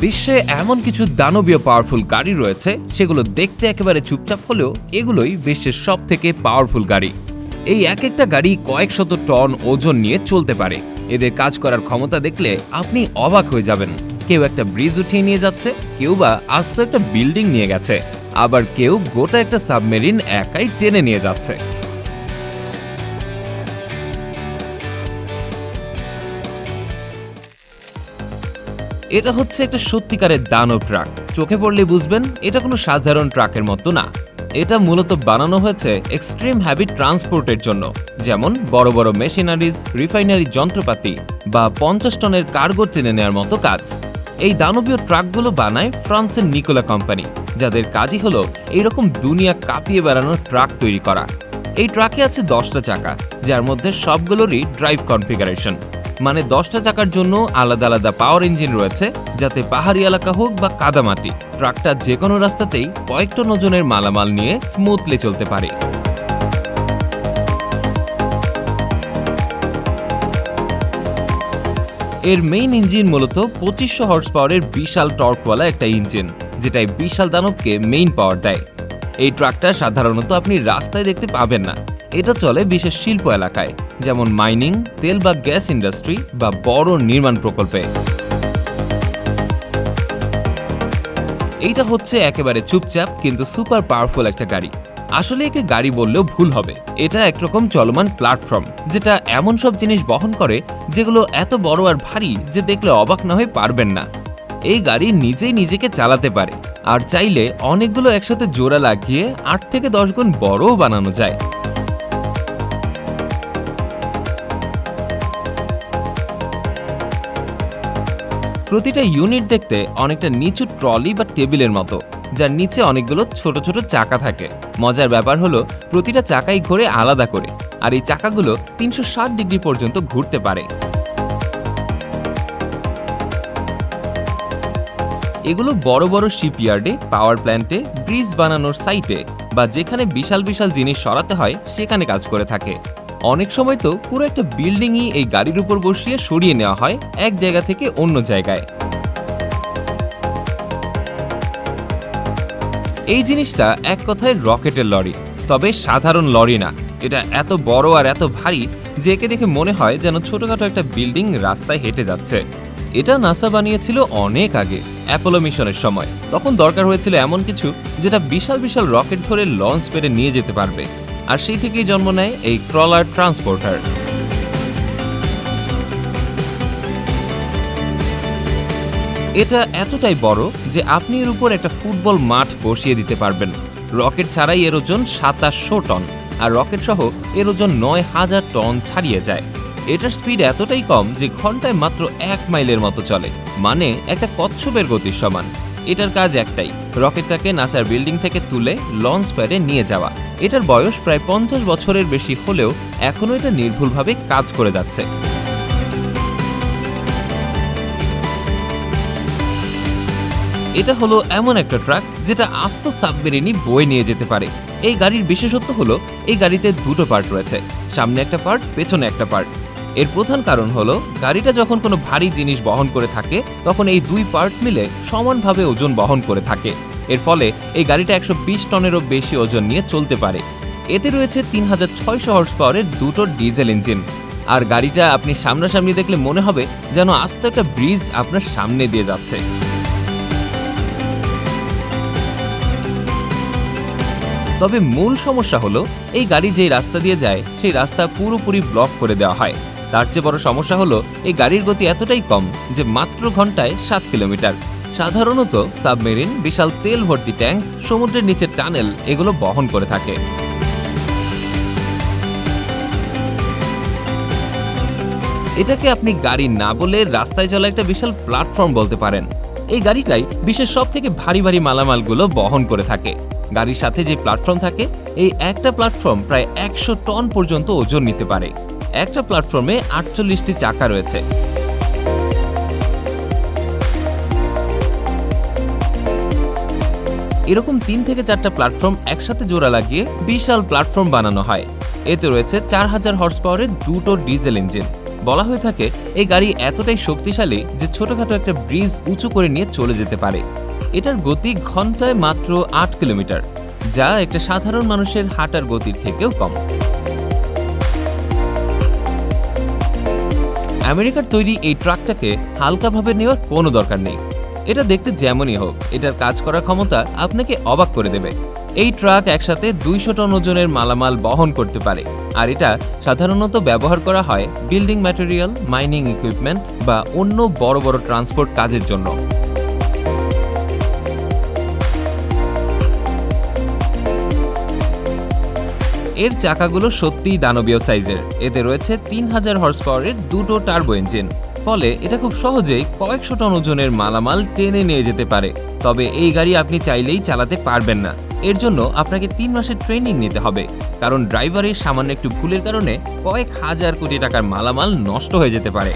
বিশ্বে এমন কিছু দানবীয় পাওয়ারফুল গাড়ি রয়েছে সেগুলো দেখতে একেবারে চুপচাপ হলেও এগুলোই বিশ্বের সব থেকে পাওয়ারফুল গাড়ি। এই এক একটা গাড়ি কয়েক শত টন ওজন নিয়ে চলতে পারে। এদের কাজ করার ক্ষমতা দেখলে আপনি অবাক হয়ে যাবেন। কেউ একটা ব্রিজ উঠিয়ে নিয়ে যাচ্ছে, কেউ বা আস্ত একটা বিল্ডিং নিয়ে গেছে, আবার কেউ গোটা একটা সাবমেরিন একাই টেনে নিয়ে যাচ্ছে। এটা হচ্ছে একটা সত্যিকারের দানব ট্রাক। চোখে পড়লে বুঝবেন এটা কোনো সাধারণ ট্রাকের মতো না। এটা মূলত বানানো হয়েছে এক্সট্রিম হ্যাভি ট্রান্সপোর্টের জন্য, যেমন বড় বড় মেশিনারিজ, রিফাইনারি যন্ত্রপাতি বা 50 টনের কার্গো টেনে নেওয়ার মতো কাজ। এই দানবীয় ট্রাকগুলো বানায় ফ্রান্সের নিকোলা কোম্পানি, যাদের কাজই হলো এইরকম দুনিয়া কাঁপিয়ে বেড়ানোর ট্রাক তৈরি করা। এই ট্রাকে আছে 10টা চাকা, যার মধ্যে সবগুলোরই ড্রাইভ কনফিগারেশন, মানে 10টা চাকার জন্য আলাদা আলাদা পাওয়ার ইঞ্জিন রয়েছে, যাতে পাহাড়ি এলাকা হোক বা কাদামাটি, ট্রাকটা যে কোনো রাস্তাতেই কয়েক টন ওজনের মালামাল নিয়ে স্মুথলি চলতে পারে। এর মেইন ইঞ্জিন মূলত 2500 হর্স পাওয়ারের বিশাল টর্কওয়ালা একটা ইঞ্জিন, যেটাই বিশাল দানবকে মেইন পাওয়ার দেয়। এই ট্রাকটা সাধারণত আপনি রাস্তায় দেখতে পাবেন না। এটা চলে বিশেষ শিল্প এলাকায়, যেমন মাইনিং, তেল বা গ্যাস ইন্ডাস্ট্রি বা বড় নির্মাণ প্রকল্পে। এইটা হচ্ছে একেবারে চুপচাপ কিন্তু সুপার পাওয়ারফুল একটা গাড়ি। আসলে একে গাড়ি বললেও ভুল হবে। এটা একরকম চলমান প্ল্যাটফর্ম, যেটা এমন সব জিনিস বহন করে যেগুলো এত বড় আর ভারী যে দেখলে অবাক না হয়ে পারবেন না। এই গাড়ি নিজেই নিজেকে চালাতে পারে, আর চাইলে অনেকগুলো একসাথে জোড়া লাগিয়ে 8 থেকে 10 গুণ বড়ও বানানো যায়। প্রতিটা ইউনিট দেখতে অনেকটা নিচু ট্রলি বা টেবিলের মতো, যার নিচে অনেকগুলো ছোট ছোট চাকা থাকে। মজার ব্যাপার হলো প্রতিটা চাকাই ঘোরে আলাদা করে, আর এই চাকাগুলো 360 ডিগ্রি পর্যন্ত ঘুরতে পারে। এগুলো বড় বড় শিপইয়ার্ডে, পাওয়ার প্ল্যান্টে, ব্রিজ বানানোর সাইটে বা যেখানে বিশাল বিশাল জিনিস সরাতে হয় সেখানে কাজ করে থাকে। অনেক সময় তো পুরো একটা বিল্ডিংই এই গাড়ির উপর বসিয়ে সরিয়ে নেওয়া হয় এক জায়গা থেকে অন্য জায়গায়। এই জিনিসটা এক কথায় রকেটের লরি, তবে সাধারণ লরি না। এটা এত বড় আর এত ভারী যে একে দেখে মনে হয় যেন ছোটখাটো একটা বিল্ডিং রাস্তায় হেঁটে যাচ্ছে। এটা নাসা বানিয়েছিল অনেক আগে, অ্যাপোলো মিশনের সময়। তখন দরকার হয়েছিল এমন কিছু যেটা বিশাল বিশাল রকেট ধরে লঞ্চ পেরে নিয়ে যেতে পারবে, আর সেই থেকেই জন্ম নেয় এই ক্রলার ট্রান্সপোর্টার। এটা এতটাই বড় যে আপনি এর উপর একটা ফুটবল মাঠ বসিয়ে দিতে পারবেন। রকেট ছাড়াই এর ওজন 2700 টন, আর রকেট সহ এর ওজন 9000 টন ছাড়িয়ে যায়। এটার স্পিড এতটাই কম যে ঘন্টায় মাত্র 1 মাইলের মতো চলে, মানে একটা কচ্ছপের গতির সমান। এটার কাজ একটাই, রকেটটাকে নাসার বিল্ডিং থেকে তুলে লঞ্চ প্যাডে নিয়ে যাওয়া। এটার বয়স প্রায় 50 বছরের বেশি হলেও এখনও এটা নির্ভুলভাবে কাজ করে যাচ্ছে। এটা হলো এমন একটা ট্রাক যেটা আস্ত সাবমেরিনই বয়ে নিয়ে যেতে পারে। এই গাড়ির বিশেষত্ব হলো এই গাড়িতে দুটো পার্ট রয়েছে, সামনে একটা পার্ট, পেছনে একটা পার্ট। এর প্রধান কারণ হলো গাড়িটা যখন কোনো ভারী জিনিস বহন করে থাকে তখন এই দুই পার্ট মিলে সমানভাবে ওজন বহন করে থাকে। এর ফলে এই গাড়িটা 120 টনেরও বেশি ওজন নিয়ে চলতে পারে। এতে রয়েছে 3600 হর্স পাওয়ারের দুটো ডিজেল ইঞ্জিন, আর গাড়িটা আপনি সামনাসামনি দেখলে মনে হবে যেন আস্ত একটা ব্রিজ আপনার সামনে দিয়ে যাচ্ছে। তবে মূল সমস্যা হলো এই গাড়ি যেই রাস্তা দিয়ে যায় সেই রাস্তা পুরোপুরি ব্লক করে দেওয়া হয়। তার চেয়ে বড় সমস্যা হলো এই গাড়ির গতি এতটাই কম যে মাত্র ঘন্টায় 7 কিলোমিটার। সাধারণত সাবমেরিন, বিশাল তেল ভর্তি ট্যাঙ্ক, সমুদ্রের নিচে টানেল এগুলো বহন করে থাকে। এটাকে আপনি গাড়ি না বলে রাস্তায় চলা একটা বিশাল প্ল্যাটফর্ম বলতে পারেন। এই গাড়িটাই বিশ্বের সব থেকে ভারী ভারী মালামালগুলো বহন করে থাকে। গাড়ির সাথে যে প্ল্যাটফর্ম থাকে, এই একটা প্ল্যাটফর্ম প্রায় 100 টন পর্যন্ত ওজন নিতে পারে। একটা প্ল্যাটফর্মে 48টি চাকা রয়েছে। এরকম 3 থেকে 4টা প্ল্যাটফর্ম একসাথে জোড়া লাগিয়ে বিশাল প্ল্যাটফর্ম বানানো হয়। এতে রয়েছে 4000 হর্স পাওয়ারের দুটো ডিজেল ইঞ্জিন, বলা হয়ে থাকে এই গাড়ি এতটাই শক্তিশালী যে ছোটখাটো একটা ব্রিজ উঁচু করে নিয়ে চলে যেতে পারে। এটার গতি ঘন্টায় মাত্র ৮ কিলোমিটার, যা একটা সাধারণ মানুষের হাঁটার গতির থেকেও কম। আমেরিকার তৈরি এই ট্রাকটাকে হালকাভাবে নেওয়ার কোনো দরকার নেই। এটা দেখতে যেমনই হোক, এটার কাজ করার ক্ষমতা আপনাকে অবাক করে দেবে। এই ট্রাক একসাথে ২০০ টন ওজনের মালামাল বহন করতে পারে, আর এটা সাধারণত ব্যবহার করা হয় বিল্ডিং ম্যাটেরিয়াল, মাইনিং ইকুইপমেন্ট বা অন্য বড় বড় ট্রান্সপোর্ট কাজের জন্য। এর চাকাগুলো সত্যিই দানবীয় সাইজের। এতে রয়েছে ৩০০০ হর্স পাওয়ারের দুটো টার্বো ইঞ্জিন, ফলে এটা খুব সহজেই কয়েকশো টন ওজনের মালামাল টেনে নিয়ে যেতে পারে। তবে এই গাড়ি আপনি চাইলেই চালাতে পারবেন না। এর জন্য আপনাকে ৩ মাসের ট্রেনিং নিতে হবে, কারণ ড্রাইভারের সামান্য একটু ভুলের কারণে কয়েক হাজার কোটি টাকার মালামাল নষ্ট হয়ে যেতে পারে।